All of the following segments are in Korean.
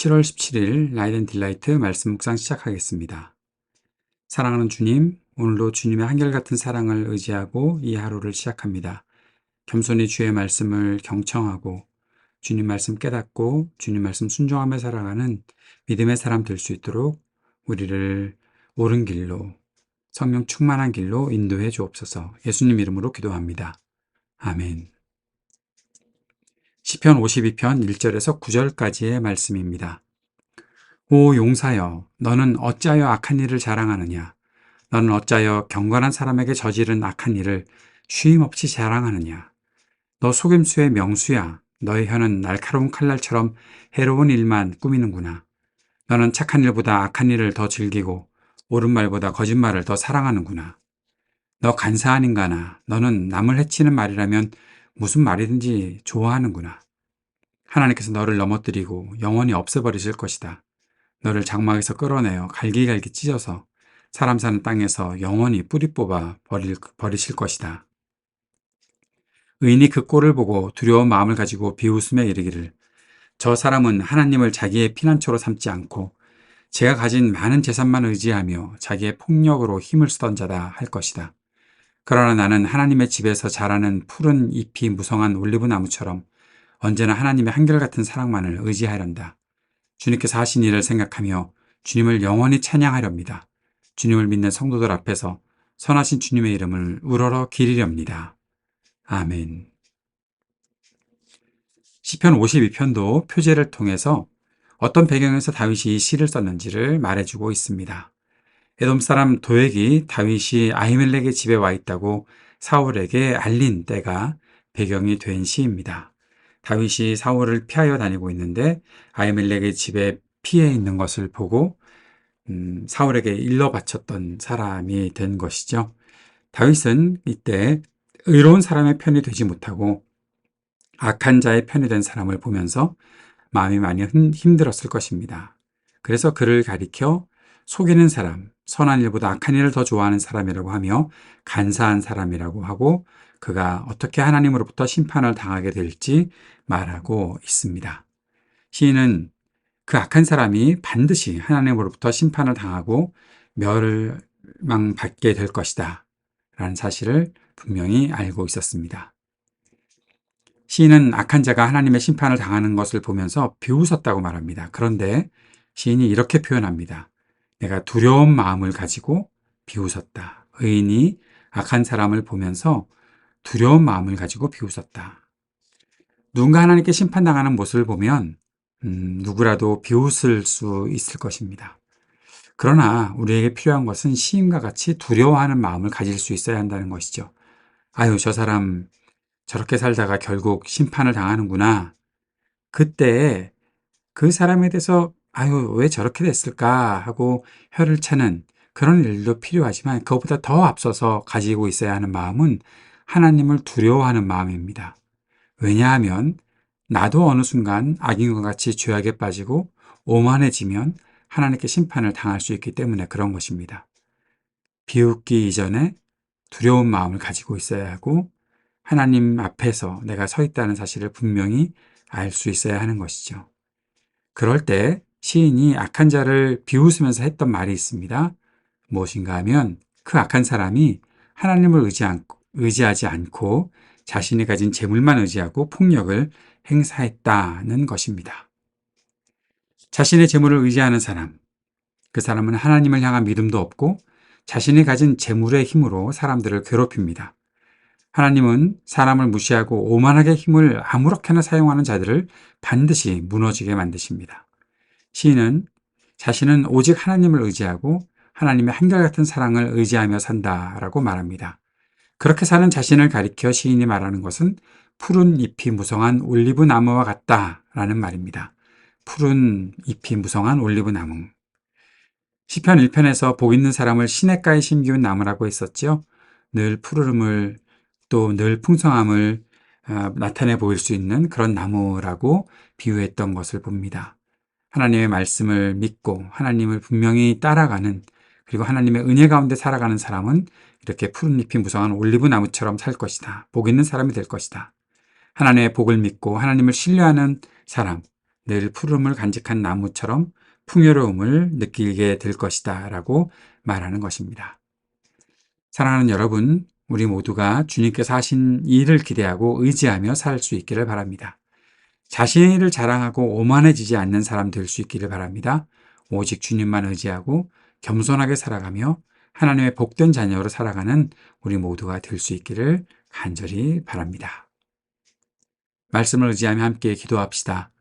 7월 17일 라이트 앤 딜라이트 말씀 묵상 시작하겠습니다. 사랑하는 주님, 오늘도 주님의 한결같은 사랑을 의지하고 이 하루를 시작합니다. 겸손히 주의 말씀을 경청하고 주님 말씀 깨닫고 주님 말씀 순종하며 살아가는 믿음의 사람 될 수 있도록 우리를 옳은 길로, 성령 충만한 길로 인도해 주옵소서. 예수님 이름으로 기도합니다. 아멘. 시편 52편 1절에서 9절까지의 말씀입니다. 오 용사여, 너는 어찌하여 악한 일을 자랑하느냐? 너는 어찌하여 경건한 사람에게 저지른 악한 일을 쉼없이 자랑하느냐? 너 속임수의 명수야. 너의 혀는 날카로운 칼날처럼 해로운 일만 꾸미는구나. 너는 착한 일보다 악한 일을 더 즐기고 옳은 말보다 거짓말을 더 사랑하는구나. 너 간사한 인간아, 너는 남을 해치는 말이라면 무슨 말이든지 좋아하는구나. 하나님께서 너를 넘어뜨리고 영원히 없애버리실 것이다. 너를 장막에서 끌어내어 갈기갈기 찢어서 사람 사는 땅에서 영원히 뿌리 뽑아 버리실 것이다. 의인이 그 꼴을 보고 두려운 마음을 가지고 비웃으며 이르기를, 저 사람은 하나님을 자기의 피난처로 삼지 않고 제가 가진 많은 재산만 의지하며 자기의 폭력으로 힘을 쓰던 자다 할 것이다. 그러나 나는 하나님의 집에서 자라는 푸른 잎이 무성한 올리브 나무처럼 언제나 하나님의 한결같은 사랑만을 의지하련다. 주님께서 하신 일을 생각하며 주님을 영원히 찬양하렵니다. 주님을 믿는 성도들 앞에서 선하신 주님의 이름을 우러러 기리렵니다. 아멘. 시편 52편도 표제를 통해서 어떤 배경에서 다윗이 이 시를 썼는지를 말해주고 있습니다. 에돔 사람 도액이 다윗이 아히멜렉의 집에 와 있다고 사울에게 알린 때가 배경이 된 시입니다. 다윗이 사울을 피하여 다니고 있는데 아히멜렉의 집에 피해 있는 것을 보고 사울에게 일러 바쳤던 사람이 된 것이죠. 다윗은 이때 의로운 사람의 편이 되지 못하고 악한 자의 편이 된 사람을 보면서 마음이 많이 힘들었을 것입니다. 그래서 그를 가리켜 속이는 사람, 선한 일보다 악한 일을 더 좋아하는 사람이라고 하며 간사한 사람이라고 하고 그가 어떻게 하나님으로부터 심판을 당하게 될지 말하고 있습니다. 시인은 그 악한 사람이 반드시 하나님으로부터 심판을 당하고 멸망받게 될 것이다 라는 사실을 분명히 알고 있었습니다. 시인은 악한 자가 하나님의 심판을 당하는 것을 보면서 비웃었다고 말합니다. 그런데 시인이 이렇게 표현합니다. 내가 두려운 마음을 가지고 비웃었다. 의인이 악한 사람을 보면서 두려운 마음을 가지고 비웃었다. 누군가 하나님께 심판당하는 모습을 보면 누구라도 비웃을 수 있을 것입니다. 그러나 우리에게 필요한 것은 시인과 같이 두려워하는 마음을 가질 수 있어야 한다는 것이죠. 아유, 저 사람 저렇게 살다가 결국 심판을 당하는구나. 그때 그 사람에 대해서 아유, 왜 저렇게 됐을까 하고 혀를 차는 그런 일도 필요하지만 그것보다 더 앞서서 가지고 있어야 하는 마음은 하나님을 두려워하는 마음입니다. 왜냐하면 나도 어느 순간 악인과 같이 죄악에 빠지고 오만해지면 하나님께 심판을 당할 수 있기 때문에 그런 것입니다. 비웃기 이전에 두려운 마음을 가지고 있어야 하고 하나님 앞에서 내가 서 있다는 사실을 분명히 알 수 있어야 하는 것이죠. 그럴 때 시인이 악한 자를 비웃으면서 했던 말이 있습니다. 무엇인가 하면 그 악한 사람이 하나님을 의지하지 않고 자신이 가진 재물만 의지하고 폭력을 행사했다는 것입니다. 자신의 재물을 의지하는 사람, 그 사람은 하나님을 향한 믿음도 없고 자신이 가진 재물의 힘으로 사람들을 괴롭힙니다. 하나님은 사람을 무시하고 오만하게 힘을 아무렇게나 사용하는 자들을 반드시 무너지게 만드십니다. 시인은 자신은 오직 하나님을 의지하고 하나님의 한결같은 사랑을 의지하며 산다라고 말합니다. 그렇게 사는 자신을 가리켜 시인이 말하는 것은 푸른 잎이 무성한 올리브 나무와 같다라는 말입니다. 푸른 잎이 무성한 올리브 나무. 시편 1편에서 복 있는 사람을 시냇가에 심기운 나무라고 했었죠. 늘 푸르름을 또 늘 풍성함을 나타내 보일 수 있는 그런 나무라고 비유했던 것을 봅니다. 하나님의 말씀을 믿고 하나님을 분명히 따라가는 그리고 하나님의 은혜 가운데 살아가는 사람은 이렇게 푸른 잎이 무성한 올리브 나무처럼 살 것이다. 복 있는 사람이 될 것이다. 하나님의 복을 믿고 하나님을 신뢰하는 사람, 늘 푸름을 간직한 나무처럼 풍요로움을 느끼게 될 것이다 라고 말하는 것입니다. 사랑하는 여러분, 우리 모두가 주님께서 하신 일을 기대하고 의지하며 살 수 있기를 바랍니다. 자신의 일을 자랑하고 오만해지지 않는 사람 될 수 있기를 바랍니다. 오직 주님만 의지하고 겸손하게 살아가며 하나님의 복된 자녀로 살아가는 우리 모두가 될 수 있기를 간절히 바랍니다. 말씀을 의지하며 함께 기도합시다.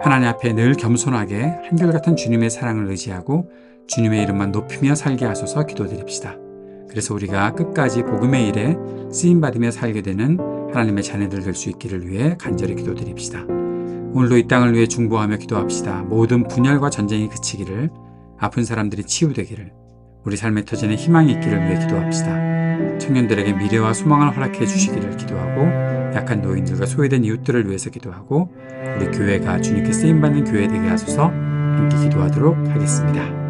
하나님 앞에 늘 겸손하게 한결같은 주님의 사랑을 의지하고 주님의 이름만 높이며 살게 하소서 기도드립시다. 그래서 우리가 끝까지 복음의 일에 쓰임받으며 살게 되는 하나님의 자녀들 될 수 있기를 위해 간절히 기도드립시다. 오늘도 이 땅을 위해 중보하며 기도합시다. 모든 분열과 전쟁이 그치기를, 아픈 사람들이 치유되기를, 우리 삶의 터전에 희망이 있기를 위해 기도합시다. 청년들에게 미래와 소망을 허락해 주시기를 기도하고, 약한 노인들과 소외된 이웃들을 위해서 기도하고, 우리 교회가 주님께 쓰임받는 교회 되게 하소서 함께 기도하도록 하겠습니다.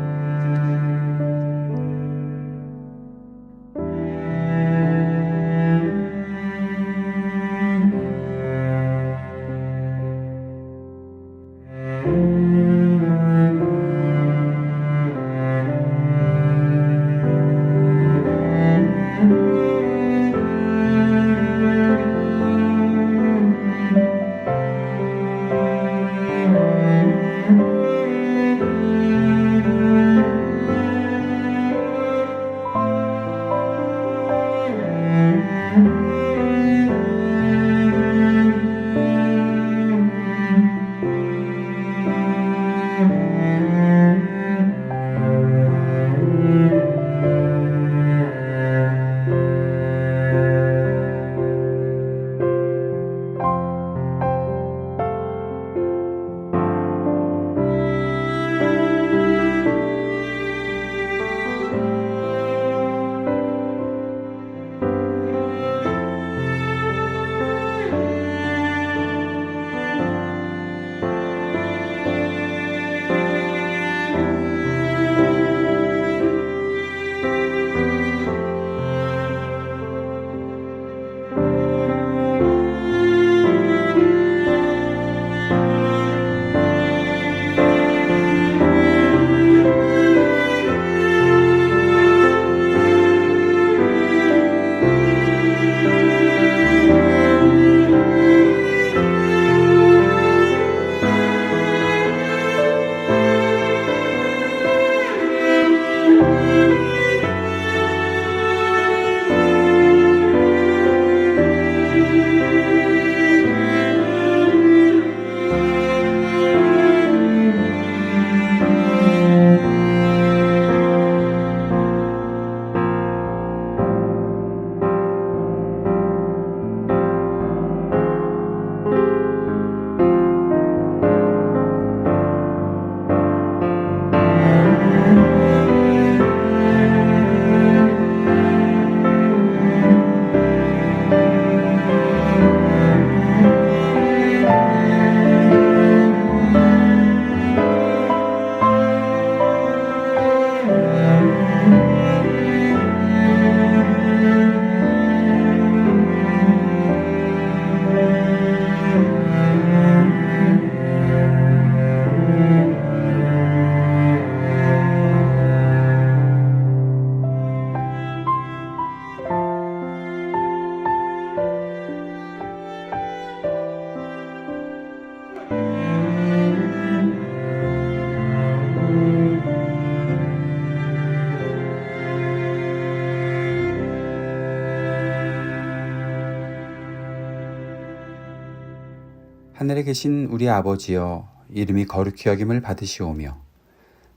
하늘에 계신 우리 아버지여, 이름이 거룩히 여김을 받으시오며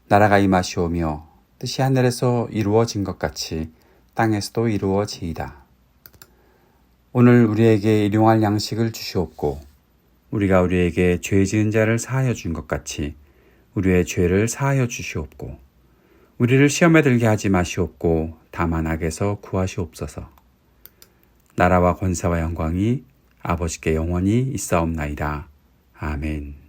나라가 임하시오며 뜻이 하늘에서 이루어진 것 같이 땅에서도 이루어지이다. 오늘 우리에게 일용할 양식을 주시옵고 우리가 우리에게 죄 지은 자를 사하여 준 것 같이 우리의 죄를 사하여 주시옵고 우리를 시험에 들게 하지 마시옵고 다만 악에서 구하시옵소서. 나라와 권세와 영광이 아버지께 영원히 있사옵나이다. 아멘.